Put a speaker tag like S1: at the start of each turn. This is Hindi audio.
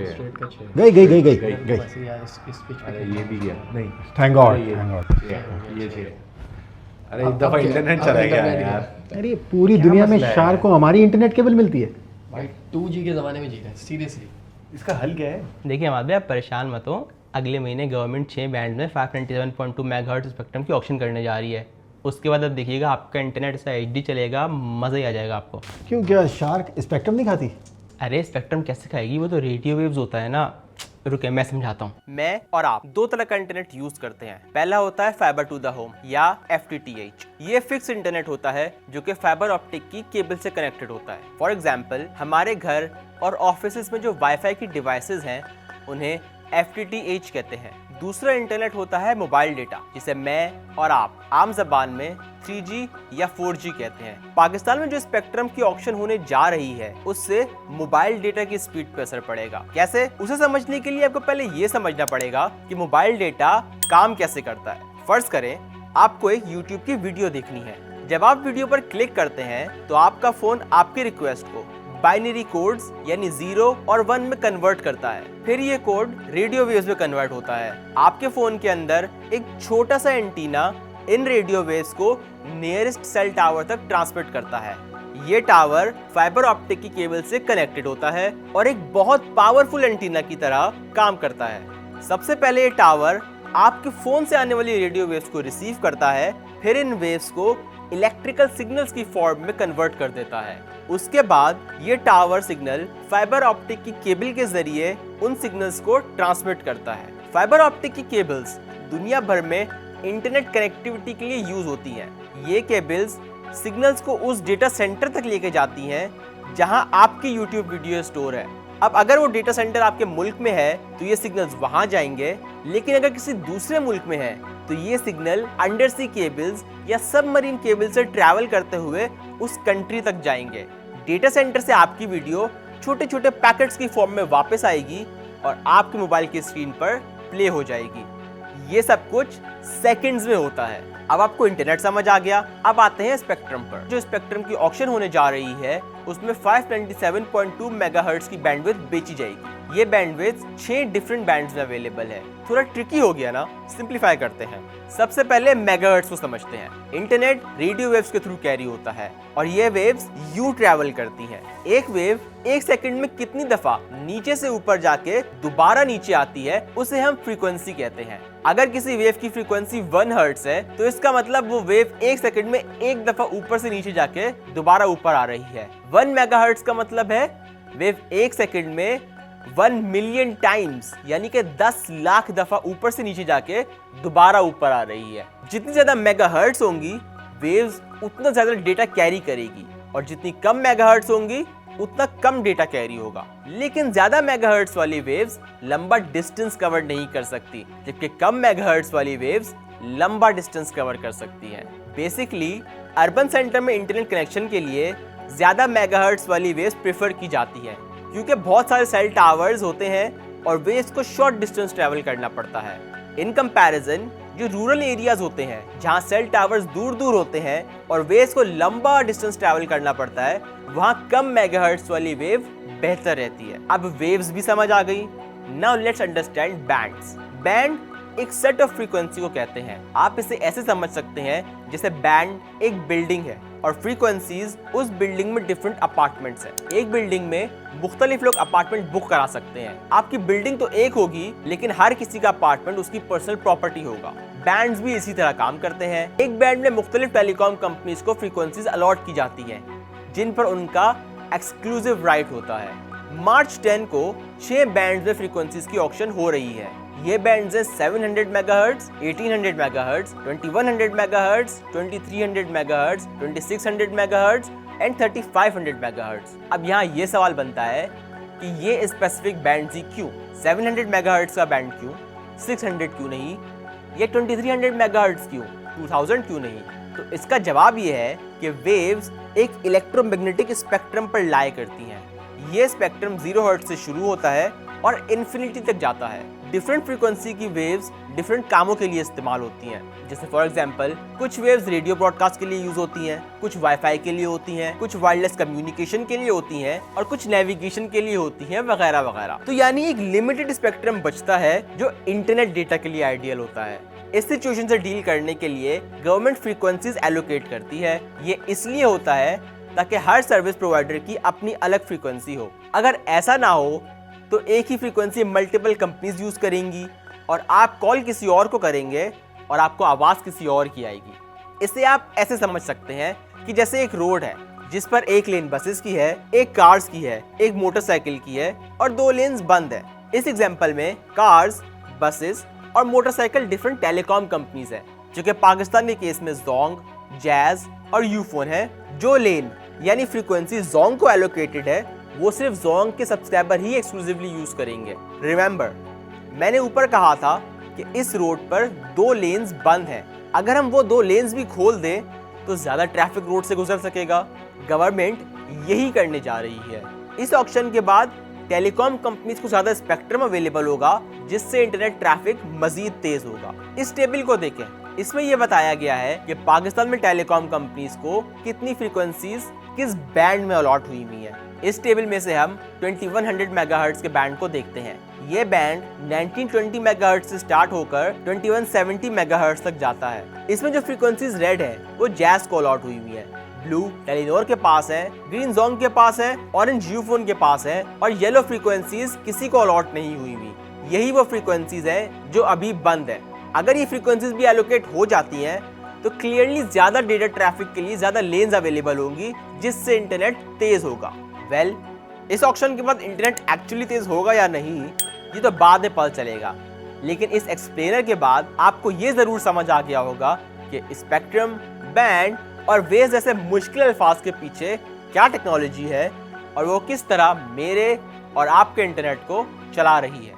S1: स्ट्रेट का 6
S2: गई।
S1: बस यार इस पिच पे
S3: अरे ये भी गया नहीं,
S2: थैंक गॉड
S3: ये
S2: थैंक गॉड।
S3: ये 6। अरे एक दफ़ा इंटरनेट चला गया यार।
S2: अरे पूरी
S3: क्या
S2: दुनिया में
S3: मसला है
S2: शार्क को हमारी इंटरनेट केबल मिलती है।
S1: भाई 2G के ज़माने में जी रहे हैं सीरियसली।
S3: इसका हल क्या है?
S4: देखिए हमारे आप परेशान मत हो, अगले महीने गवर्नमेंट 6 बैंड में 597.2 मेगाहर्ट्ज़ स्पेक्ट्रम की ऑक्शन करने जा रही है। उसके बाद अब देखिएगा आपका इंटरनेट ऐसा HD चलेगा, मज़ा ही आ जाएगा आपको।
S2: क्यों, क्या शार्क स्पेक्ट्रम नहीं खाती?
S4: अरे स्पेक्ट्रम कैसे खाएगी, वो तो रेडियो वेव्स होता है ना। रुके मैं समझाता हूँ। मैं और आप दो तरह का इंटरनेट यूज करते हैं। पहला होता है फाइबर टू द होम या FTTH। ये फिक्स इंटरनेट होता है जो कि फाइबर ऑप्टिक की केबल से कनेक्टेड होता है। फॉर एग्जाम्पल हमारे घर और ऑफिस में जो वाईफाई की डिवाइसेज हैं उन्हें FTTH कहते हैं। दूसरा इंटरनेट होता है मोबाइल डेटा, जिसे मैं और आप आम जबान में 3G या 4G कहते हैं। पाकिस्तान में जो स्पेक्ट्रम की ऑक्शन होने जा रही है उससे मोबाइल डेटा की स्पीड पर असर पड़ेगा। कैसे, उसे समझने के लिए आपको पहले ये समझना पड़ेगा कि मोबाइल डेटा काम कैसे करता है। फर्ज करें आपको एक YouTube की वीडियो देखनी है। जब आप वीडियो पर क्लिक करते हैं तो आपका फोन आपकी रिक्वेस्ट को बाइनरी कोड्स यानी 0 और 1 में कन्वर्ट करता है। फिर ये कोड रेडियो वेव्स में कन्वर्ट होता है। आपके फोन के अंदर एक छोटा सा एंटीना इन रेडियो वेव्स को नियरेस्ट सेल टावर तक ट्रांसमिट करता है। ये टावर फाइबर ऑप्टिक की केबल से कनेक्टेड होता है और एक बहुत पावरफुल एंटीना की तरह काम करता है। सबसे पहले ये टावर आपके फोन से आने वाली रेडियो वेव्स को रिसीव करता है, फिर इन वेव्स को इलेक्ट्रिकल सिग्नल्स की फॉर्म में कन्वर्ट कर देता है। उसके बाद ये टावर सिग्नल फाइबर ऑप्टिक की केबल के जरिए उन सिग्नल्स को ट्रांसमिट करता है। फाइबर ऑप्टिक की केबल्स दुनिया भर में इंटरनेट कनेक्टिविटी के लिए यूज होती हैं। ये केबल्स सिग्नल्स को उस डेटा सेंटर तक लेके जाती हैं जहां आपकी YouTube वीडियो स्टोर है। अब अगर वो डेटा सेंटर आपके मुल्क में है तो ये सिग्नल्स वहां जाएंगे, लेकिन अगर किसी दूसरे मुल्क में है तो ये सिग्नल अंडर सी केबल्स या सबमरीन केबल से ट्रैवल करते हुए उस कंट्री तक जाएंगे। डेटा सेंटर से आपकी वीडियो छोटे छोटे पैकेट्स की फॉर्म में वापस आएगी और आपके मोबाइल की स्क्रीन पर प्ले हो जाएगी। ये सब कुछ सेकंड्स में होता है। अब आपको इंटरनेट समझ आ गया। अब आते हैं स्पेक्ट्रम पर। जो स्पेक्ट्रम की ऑक्शन होने जा रही है उसमें 597.2 मेगाहर्ट्ज की बैंडविड्थ बेची जाएगी। ये बैंडविड्थ 6 डिफरेंट बैंड्स में अवेलेबल है। थोड़ा ट्रिकी हो गया ना, सिंप्लीफाई करते हैं। सबसे पहले मेगाहर्ट्ज को समझते हैं। इंटरनेट रेडियो वेव्स के थ्रू कैरी होता है और ये वेव्स यूं ट्रैवल करती हैं। एक वेव 1 सेकंड में कितनी दफा नीचे से ऊपर जाके दोबारा नीचे आती है उसे हम फ्रीक्वेंसी कहते हैं। अगर किसी वेव की फ्रीक्वेंसी 1 हर्ट्ज है तो इसका मतलब वो वेव 1 सेकंड में एक दफा ऊपर से नीचे जाके दोबारा ऊपर आ रही है। 1 मेगाहर्ट्ज का मतलब है वेव 1 सेकंड में 1 मिलियन टाइम्स यानी कि 10 लाख दफा ऊपर से नीचे जाके दोबारा ऊपर आ रही है। जितनी ज्यादा मेगाहर्ट्ज होंगी वेव्स उतना ज्यादा डेटा कैरी करेगी और जितनी कम मेगाहर्ट्ज होंगी उतना कम डेटा कैरी होगा। लेकिन ज्यादा मेगाहर्ट्ज वाली वेव्स लंबा डिस्टेंस कवर नहीं कर सकती, जबकि कम मेगाहर्ट्ज वाली वेव्स लंबा डिस्टेंस कवर कर सकती हैं। बेसिकली अर्बन सेंटर में इंटरनेट कनेक्शन के लिए ज्यादा मेगाहर्ट्ज वाली वेव्स प्रेफर की जाती है, क्योंकि बहुत सारे सेल टावर्स होते हैं और वेव्स को शॉर्ट डिस्टेंस ट्रैवल करना पड़ता है। इन कंपैरिजन जो रूरल एरियाज होते हैं जहां सेल टावर्स दूर दूर होते हैं और वेव्स को लंबा डिस्टेंस ट्रैवल करना पड़ता है, वहां कम मेगाहर्ट्ज वाली वेव बेहतर रहती है। अब वेव्स भी समझ आ गई। Now let's understand bands. Band एक सेट ऑफ फ्रीक्वेंसी को कहते हैं। आप इसे ऐसे समझ सकते हैं जैसे बैंड एक बिल्डिंग है और फ्रीक्वेंसीज उस बिल्डिंग में डिफरेंट अपार्टमेंट्स हैं। एक बिल्डिंग में मुख्तलिफ लोग अपार्टमेंट बुक करा सकते हैं। आपकी बिल्डिंग तो एक होगी लेकिन हर किसी का अपार्टमेंट उसकी पर्सनल प्रॉपर्टी होगा। बैंड्स भी इसी तरह काम करते हैं। एक बैंड में मुख्तलिफ टेलीकॉम कंपनीज को फ्रीक्वेंसीज अलॉट की जाती हैं जिन पर उनका एक्सक्लूसिव राइट होता है। मार्च 10 को 6 बैंड्स में फ्रीक्वेंसीज की ऑक्शन हो रही है। ये बैंड्स हैं 700 megahertz, 1800 megahertz, 2100 megahertz, 2300 megahertz, 2600 megahertz and 3500 megahertz. अब यहाँ ये सवाल बनता है कि ये स्पेसिफिक बैंड्स ही क्यों? 700 मेगाहर्ट्ज का बैंड क्यों? 600 क्यों नहीं? ये 2300 मेगाहर्ट्ज क्यों? 2000 क्यों नहीं? तो इसका जवाब ये है कि वेव्स एक इलेक्ट्रोमैग्नेटिक स्पेक्ट्रम पर लाया करती हैं। ये स्पेक्ट्रम 0 हर्ट्ज से शुरू होता है और इन्फिनिटी तक जाता है। डिफरेंट फ्रीक्वेंसी की वेव्स डिफरेंट कामों के लिए इस्तेमाल होती हैं। जैसे फॉर एग्जांपल कुछ वेव्स रेडियो ब्रॉडकास्ट के लिए यूज होती हैं, कुछ वाईफाई के लिए होती हैं, कुछ वायरलेस कम्युनिकेशन के लिए होती हैं और कुछ नेविगेशन के लिए होती हैं वगैरह वगैरह। तो यानी एक लिमिटेड स्पेक्ट्रम बचता है जो इंटरनेट डेटा के लिए आइडियल होता है। इस सिचुएशन से डील करने के लिए गवर्नमेंट फ्रीक्वेंसीज एलोकेट करती है। ये इसलिए होता है ताकि हर सर्विस प्रोवाइडर की अपनी अलग फ्रीक्वेंसी हो। अगर ऐसा ना हो तो एक ही फ्रीक्वेंसी मल्टीपल कंपनीज यूज करेंगी और आप कॉल किसी और को करेंगे और आपको आवाज किसी और की आएगी। इसे आप ऐसे समझ सकते हैं कि जैसे एक रोड है जिस पर एक लेन बसेस की है, एक कार्स की है, एक मोटरसाइकिल की है और 2 लेन्स बंद है। इस एग्जांपल में कार्स, बसेस और मोटरसाइकिल डिफरेंट टेलीकॉम कंपनीज है, जो कि पाकिस्तान के केस में जोंग, जैज और यूफोन है। जो लेन यानी फ्रीक्वेंसी जोंग को एलोकेटेड है वो सिर्फ जोंग के सब्सक्राइबर ही एक्सक्लूसिवली यूज करेंगे। रिमेंबर, मैंने ऊपर कहा था कि इस रोड पर 2 लेन्स बंद हैं। अगर हम वो 2 लेन्स भी खोल दें तो ज्यादा ट्रैफिक रोड से गुजर सकेगा। गवर्नमेंट यही करने जा रही है। इस ऑक्शन के बाद टेलीकॉम कंपनीज को ज्यादा स्पेक्ट्रम अवेलेबल होगा जिससे इंटरनेट ट्रैफिक मजीद तेज होगा। इस टेबल को देखें, इसमें यह बताया गया है कि पाकिस्तान में टेलीकॉम कंपनीज को कितनी फ्रीक्वेंसीज किस बैंड में अलॉट हुई हुई है। इस टेबल में से हम 2100 मेगाहर्ट्ज के बैंड को देखते हैं। ये बैंड 1920 मेगाहर्ट्ज से स्टार्ट होकर 2170 मेगाहर्ट्ज तक जाता है। इसमें जो फ्रीक्वेंसीज रेड है वो जैज को अलॉट हुई हुई है, ब्लू टेलीनोर के पास है, ग्रीन जोंग के पास है, ऑरेंज यूफोन के पास है और येलो फ्रीक्वेंसीज किसी को अलॉट नहीं हुई हुई। यही वो फ्रीक्वेंसीज हैं जो अभी बंद है। अगर ये फ्रीक्वेंसीज भी एलोकेट हो जाती हैं तो क्लियरली ज्यादा डेटा ट्रैफिक के लिए ज्यादा लेन्स अवेलेबल होंगी जिससे इंटरनेट तेज होगा। इस ऑक्शन के बाद इंटरनेट एक्चुअली तेज होगा या नहीं ये तो बाद में पता चलेगा, लेकिन इस एक्सप्लेनर के बाद आपको ये जरूर समझ आ गया होगा कि स्पेक्ट्रम, बैंड और वेव जैसे मुश्किल अल्फाज के पीछे क्या टेक्नोलॉजी है और वो किस तरह मेरे और आपके इंटरनेट को चला रही है।